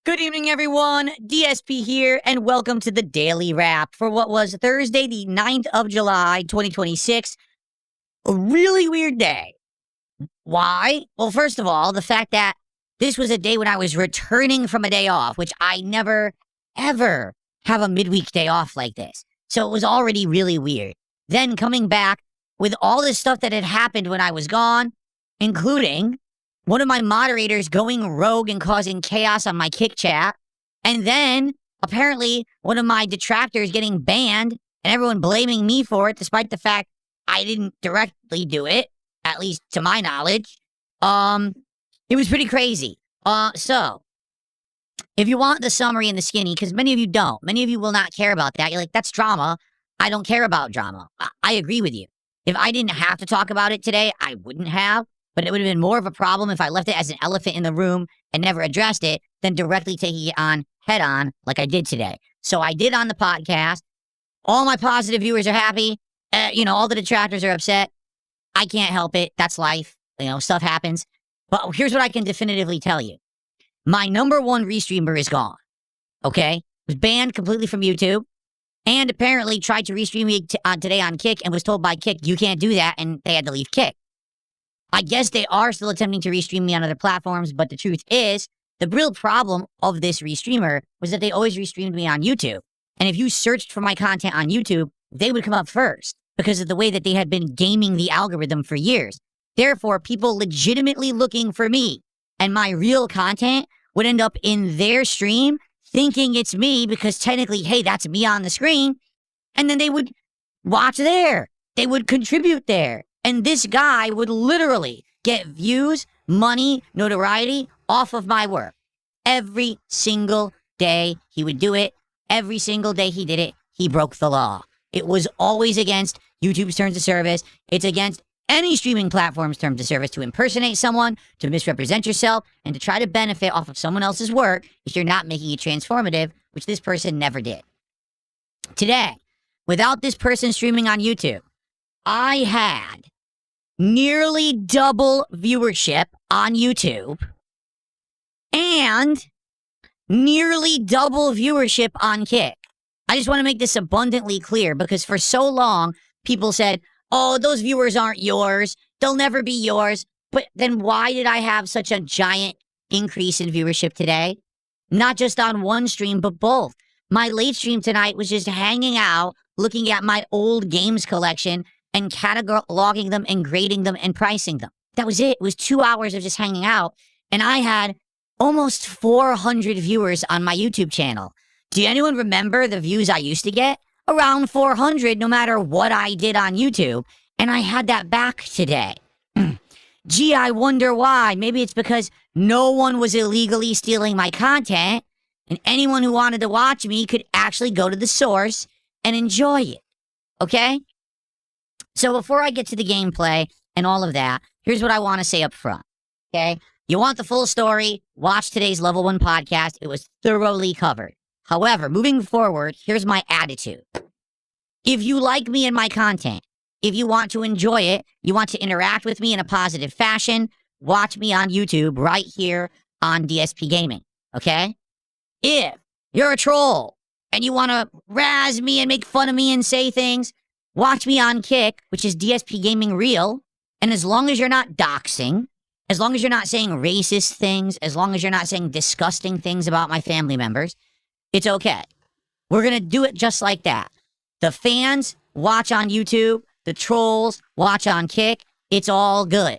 Good evening, everyone. DSP here, and welcome to the Daily Wrap for what was Thursday, the 9th of July, 2026. A really weird day. Why? Well, first of all, the fact that this was a day when I was returning from a day off, which I never, ever have a midweek day off like this. So it was already really weird. Then coming back with all this stuff that had happened when I was gone, including one of my moderators going rogue and causing chaos on my Kick chat, and then apparently one of my detractors getting banned and everyone blaming me for it, despite the fact I didn't directly do it, at least to my knowledge. It was pretty crazy. So if you want the summary and the skinny, because many of you don't, many of you will not care about that. You're like, that's drama. I don't care about drama. I agree with you. If I didn't have to talk about it today, I wouldn't have. But it would have been more of a problem if I left it as an elephant in the room and never addressed it than directly taking it on head on like I did today. So I did on the podcast. All my positive viewers are happy. All the detractors are upset. I can't help it. That's life. Stuff happens. But here's what I can definitively tell you. My number one restreamer is gone. Okay? Was banned completely from YouTube. And apparently tried to restream me today on Kick and was told by Kick, you can't do that. And they had to leave Kick. I guess they are still attempting to restream me on other platforms, but the truth is, the real problem of this restreamer was that they always restreamed me on YouTube. And if you searched for my content on YouTube, they would come up first because of the way that they had been gaming the algorithm for years. Therefore, people legitimately looking for me and my real content would end up in their stream thinking it's me because technically, hey, that's me on the screen. And then they would watch there. They would contribute there. And this guy would literally get views, money, notoriety off of my work. Every single day he would do it. Every single day he did it, he broke the law. It was always against YouTube's terms of service. It's against any streaming platform's terms of service to impersonate someone, to misrepresent yourself, and to try to benefit off of someone else's work if you're not making it transformative, which this person never did. Today, without this person streaming on YouTube, I had nearly double viewership on YouTube and nearly double viewership on Kick. I just want to make this abundantly clear because for so long, people said, oh, those viewers aren't yours. They'll never be yours. But then why did I have such a giant increase in viewership today? Not just on one stream, but both. My late stream tonight was just hanging out, looking at my old games collection and cataloging them and grading them and pricing them. That was it. It was 2 hours of just hanging out. And I had almost 400 viewers on my YouTube channel. Do anyone remember the views I used to get? Around 400, no matter what I did on YouTube. And I had that back today. Gee, I wonder why. Maybe it's because no one was illegally stealing my content. And anyone who wanted to watch me could actually go to the source and enjoy it. Okay? So before I get to the gameplay and all of that, here's what I want to say up front, okay? You want the full story, watch today's Level 1 podcast. It was thoroughly covered. However, moving forward, here's my attitude. If you like me and my content, if you want to enjoy it, you want to interact with me in a positive fashion, watch me on YouTube right here on DSP Gaming, okay? If you're a troll and you want to razz me and make fun of me and say things, watch me on Kick, which is DSP Gaming Real, and as long as you're not doxing, as long as you're not saying racist things, as long as you're not saying disgusting things about my family members, it's okay. We're going to do it just like that. The fans watch on YouTube, the trolls watch on Kick, it's all good.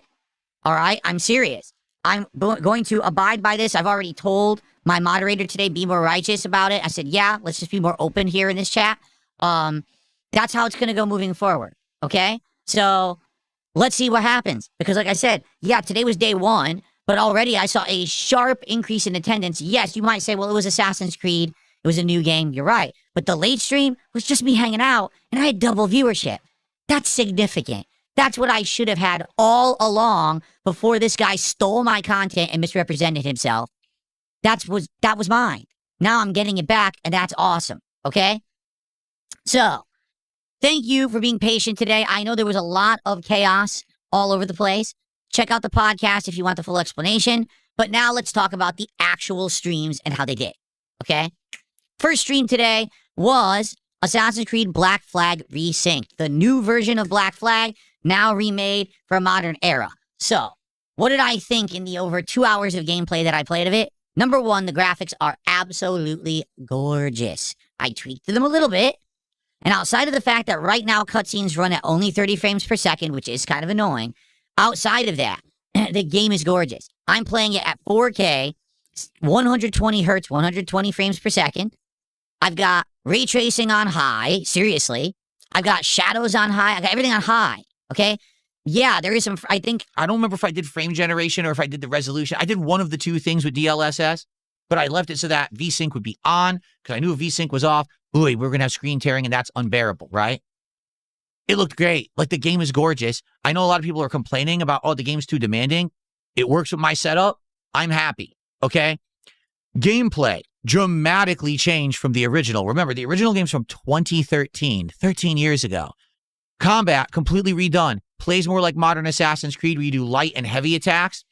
All right? I'm serious. I'm going to abide by this. I've already told my moderator today, be more righteous about it. I said, yeah, let's just be more open here in this chat. That's how it's going to go moving forward, okay? So let's see what happens. Because like I said, yeah, today was day one, but already I saw a sharp increase in attendance. Yes, you might say, well, it was Assassin's Creed. It was a new game. You're right. But the late stream was just me hanging out, and I had double viewership. That's significant. That's what I should have had all along before this guy stole my content and misrepresented himself. That was mine. Now I'm getting it back, and that's awesome, okay? So thank you for being patient today. I know there was a lot of chaos all over the place. Check out the podcast if you want the full explanation. But now let's talk about the actual streams and how they did. Okay? First stream today was Assassin's Creed Black Flag Resynced, the new version of Black Flag, now remade for a modern era. So, what did I think in the over 2 hours of gameplay that I played of it? Number one, the graphics are absolutely gorgeous. I tweaked them a little bit. And outside of the fact that right now cutscenes run at only 30 frames per second, which is kind of annoying, outside of that, the game is gorgeous. I'm playing it at 4K, 120 hertz, 120 frames per second. I've got ray tracing on high, seriously. I've got shadows on high. I got everything on high, okay? Yeah, there is some, I don't remember if I did frame generation or if I did the resolution. I did one of the two things with DLSS, but I left it so that VSync would be on because I knew if VSync was off, ooh, we were going to have screen tearing and that's unbearable, right? It looked great. Like, the game is gorgeous. I know a lot of people are complaining about, oh, the game's too demanding. It works with my setup. I'm happy, okay? Gameplay dramatically changed from the original. Remember, the original game's from 2013, 13 years ago. Combat completely redone. Plays more like modern Assassin's Creed where you do light and heavy attacks.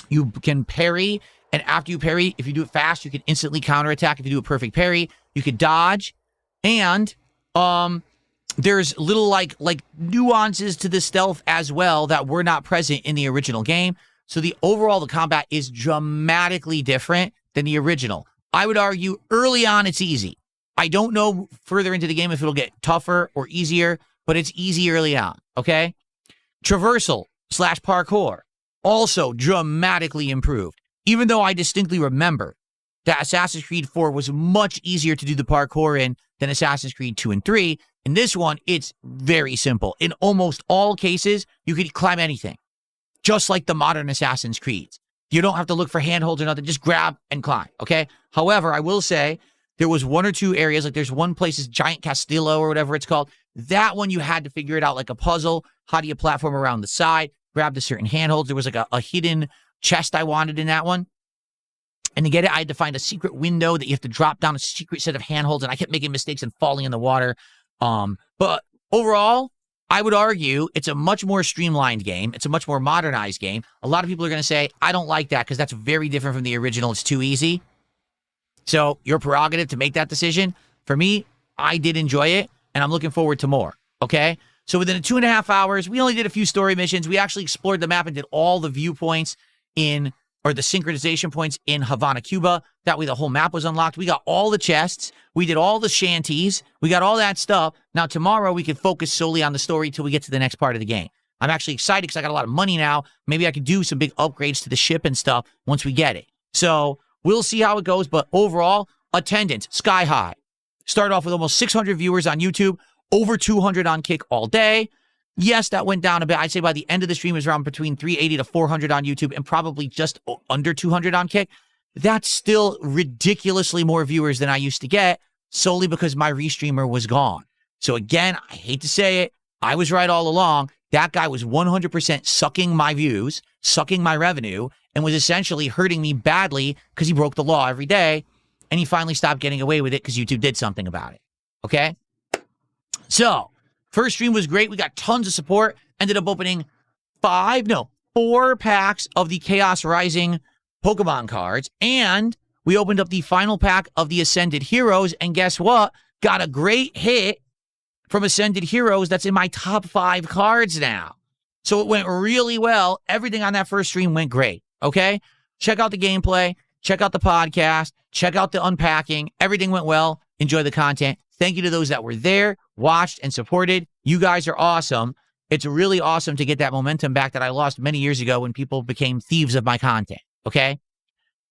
You can parry, and after you parry, if you do it fast, you can instantly counterattack. If you do a perfect parry, you can dodge. And there's little like nuances to the stealth as well that were not present in the original game. So the combat is dramatically different than the original. I would argue early on it's easy. I don't know further into the game if it'll get tougher or easier, but it's easy early on, okay? Traversal / parkour also dramatically improved. Even though I distinctly remember that Assassin's Creed 4 was much easier to do the parkour in than Assassin's Creed 2 and 3. In this one, it's very simple. In almost all cases, you can climb anything, just like the modern Assassin's Creeds. You don't have to look for handholds or nothing. Just grab and climb, okay? However, I will say there was one or two areas, like there's one place, Giant Castillo or whatever it's called. That one you had to figure it out like a puzzle. How do you platform around the side? Grab the certain handholds. There was like a hidden chest I wanted in that one. And to get it, I had to find a secret window that you have to drop down a secret set of handholds, and I kept making mistakes and falling in the water. But overall, I would argue it's a much more streamlined game. It's a much more modernized game. A lot of people are going to say, I don't like that because that's very different from the original. It's too easy. So your prerogative to make that decision. For me, I did enjoy it, and I'm looking forward to more, okay? So within 2.5 hours, we only did a few story missions. We actually explored the map and did all the viewpoints or the synchronization points in Havana, Cuba. That way the whole map was unlocked. We got all the chests. We did all the shanties. We got all that stuff. Now tomorrow we can focus solely on the story till we get to the next part of the game. I'm actually excited because I got a lot of money now. Maybe I could do some big upgrades to the ship and stuff once we get it. So we'll see how it goes. But overall, attendance, sky high. Started off with almost 600 viewers on YouTube, over 200 on Kick all day. Yes, that went down a bit. I'd say by the end of the stream it was around between 380 to 400 on YouTube and probably just under 200 on Kick. That's still ridiculously more viewers than I used to get solely because my restreamer was gone. So again, I hate to say it, I was right all along. That guy was 100% sucking my views, sucking my revenue, and was essentially hurting me badly because he broke the law every day. And he finally stopped getting away with it because YouTube did something about it. Okay? So, first stream was great. We got tons of support. Ended up opening 4 packs of the Chaos Rising Pokemon cards. And we opened up the final pack of the Ascended Heroes. And guess what? Got a great hit from Ascended Heroes that's in my top 5 cards now. So it went really well. Everything on that first stream went great. Okay? Check out the gameplay. Check out the podcast. Check out the unpacking. Everything went well. Enjoy the content. Thank you to those that were there, watched, and supported. You guys are awesome. It's really awesome to get that momentum back that I lost many years ago when people became thieves of my content, okay?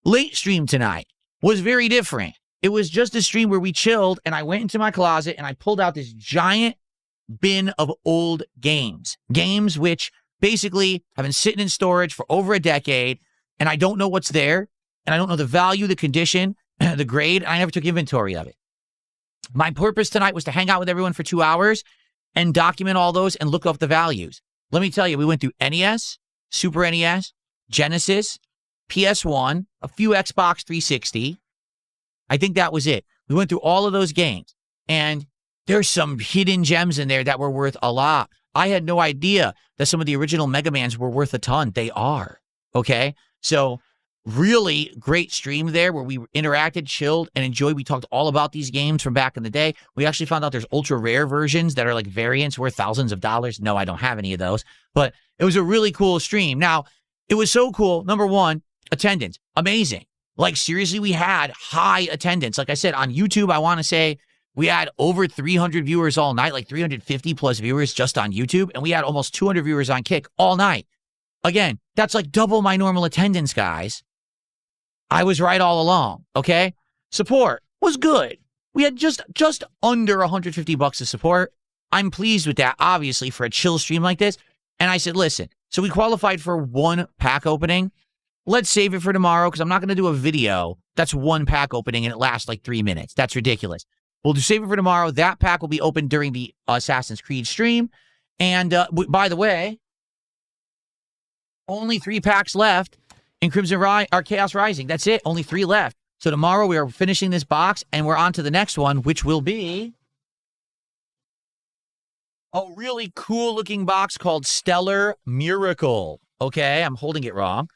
Late stream tonight was very different. It was just a stream where we chilled, and I went into my closet, and I pulled out this giant bin of old games. Games which basically have been sitting in storage for over a decade, and I don't know what's there, and I don't know the value, the condition, the grade, and I never took inventory of it. My purpose tonight was to hang out with everyone for 2 hours and document all those and look up the values. Let me tell you, we went through NES, Super NES, Genesis, PS1, a few Xbox 360. I think that was it. We went through all of those games, and there's some hidden gems in there that were worth a lot. I had no idea that some of the original Mega Mans were worth a ton. They are. Okay? So really great stream there where we interacted, chilled, and enjoyed. We talked all about these games from back in the day. We actually found out there's ultra rare versions that are like variants worth thousands of dollars. No, I don't have any of those. But it was a really cool stream. Now, it was so cool. Number one, attendance. Amazing. Like, seriously, we had high attendance. Like I said, on YouTube, I want to say we had over 300 viewers all night, like 350 plus viewers just on YouTube. And we had almost 200 viewers on Kick all night. Again, that's like double my normal attendance, guys. I was right all along, okay? Support was good. We had just under $150 of support. I'm pleased with that, obviously, for a chill stream like this. And I said, listen, so we qualified for one pack opening. Let's save it for tomorrow because I'm not going to do a video that's one pack opening and it lasts like 3 minutes. That's ridiculous. We'll do save it for tomorrow. That pack will be open during the Assassin's Creed stream. And by the way, only 3 packs left in Chaos Rising. That's it. Only 3 left. So tomorrow we are finishing this box and we're on to the next one, which will be a really cool looking box called Stellar Miracle. Okay, I'm holding it wrong.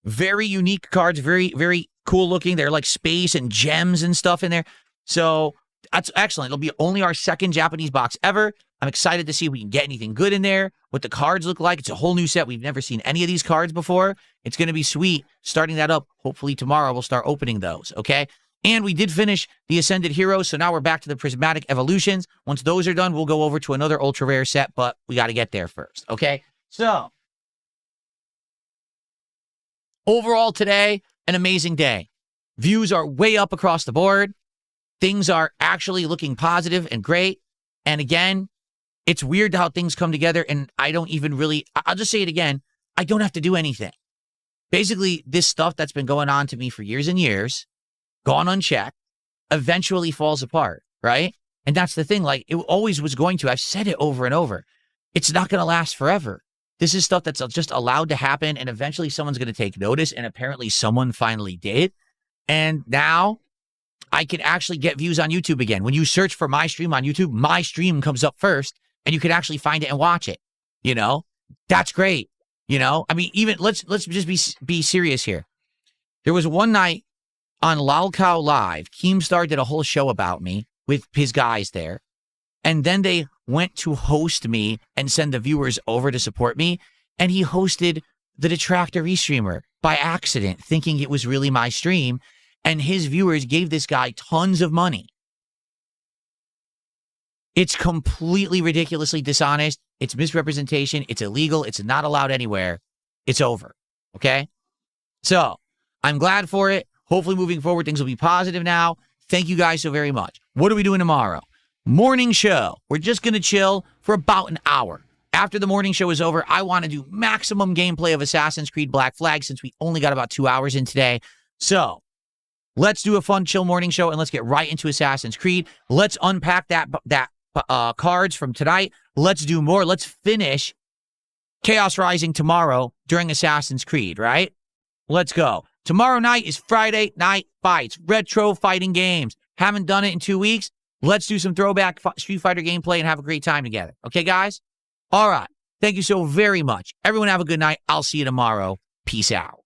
Very unique cards, very, very cool looking. They're like space and gems and stuff in there. So that's excellent. It'll be only our second Japanese box ever. I'm excited to see if we can get anything good in there, what the cards look like. It's a whole new set. We've never seen any of these cards before. It's going to be sweet. Starting that up, hopefully tomorrow we'll start opening those, okay? And we did finish the Ascended Heroes, so now we're back to the Prismatic Evolutions. Once those are done, we'll go over to another ultra rare set, but we got to get there first, okay? So, overall today, an amazing day. Views are way up across the board. Things are actually looking positive and great. And again, it's weird how things come together, and I don't even really, I'll just say it again, I don't have to do anything. Basically, this stuff that's been going on to me for years and years, gone unchecked, eventually falls apart, right? And that's the thing, like, it always was going to. I've said it over and over. It's not going to last forever. This is stuff that's just allowed to happen, and eventually someone's going to take notice, and apparently someone finally did. And now I can actually get views on YouTube again. When you search for my stream on YouTube, my stream comes up first, and you can actually find it and watch it. You know, that's great. You know, I mean, even let's just be serious here. There was one night on Lalcow Live, Keemstar did a whole show about me with his guys there. And then they went to host me and send the viewers over to support me. And he hosted the Detractor Restreamer by accident, thinking it was really my stream. And his viewers gave this guy tons of money. It's completely ridiculously dishonest. It's misrepresentation. It's illegal. It's not allowed anywhere. It's over. Okay? So, I'm glad for it. Hopefully, moving forward, things will be positive now. Thank you guys so very much. What are we doing tomorrow? Morning show. We're just going to chill for about an hour. After the morning show is over, I want to do maximum gameplay of Assassin's Creed Black Flag since we only got about 2 hours in today. So, let's do a fun, chill morning show, and let's get right into Assassin's Creed. Let's unpack that cards from tonight. Let's do more. Let's finish Chaos Rising tomorrow during Assassin's Creed, right? Let's go. Tomorrow night is Friday Night Fights, retro fighting games. Haven't done it in 2 weeks. Let's do some throwback Street Fighter gameplay and have a great time together. Okay, guys? All right. Thank you so very much. Everyone have a good night. I'll see you tomorrow. Peace out.